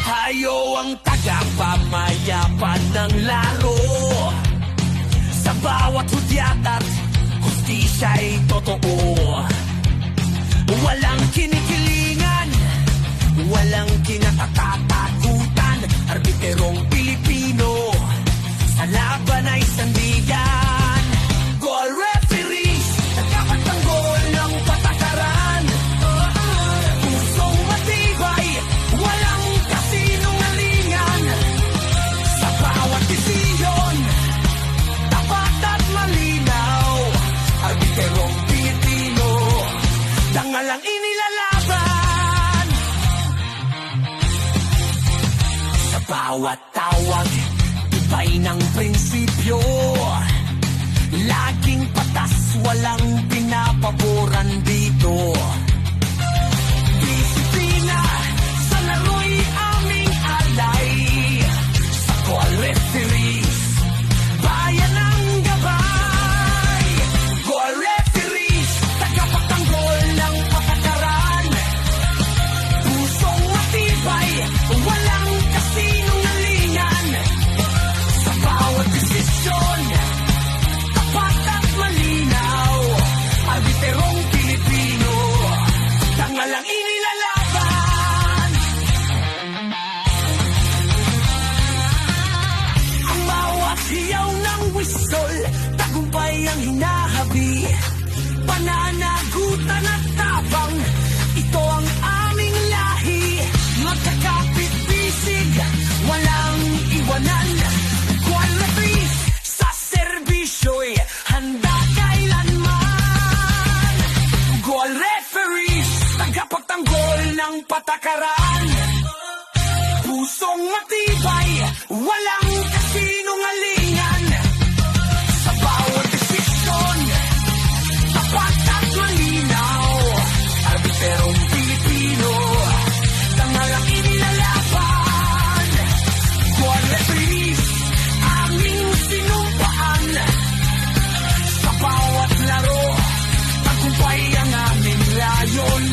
Tayo ang tagapamayapan ng laro. Sa bawat hudyat at hustisya'y totoo. Walang kinikilingan, walang kinatatakutan. Arbiterong Pilipino, sa laban ay sandigan. Goal referees, nagkapatanggol ng patakaran. Pusong matibay, walang kasinungalingan. Sa bawat desisyon, tapat at malinaw. Arbiterong Pilipino, dangalang inilalaban. Sa bawat tawag, tibay ng prinsipyo. Laging patas, walang pinapaboran dito. Disiplina, sa laro'y aming alay. Sa call referees, bayan ang gabay. Goal referees, tagapagtanggol ng patakaran. Pusong matibay, walang kasinungalingan. Sa bawat desisyon, tapat at malinaw. Arbiterong Pilipino, dangalang inilalaban. Ang bawat hiyaw ng whistle, tagumpay ang hinahabi. Pananagutan at tapang, ito ang aming lahi. Magkakapit-bisig, walang iwanan. Qualities sa serbisyo'y handa kailanman. Goal referees, tagapagtanggol ng patakaran. Pusong matibay, walang kasinungalingan. Sa bawat desisyon, tapat at malinaw. Arbiterong Pilipino, dangalang inilalaban. Goal referees, aming sinumpaan. Sa bawat laro, tagumpay ang aming layon.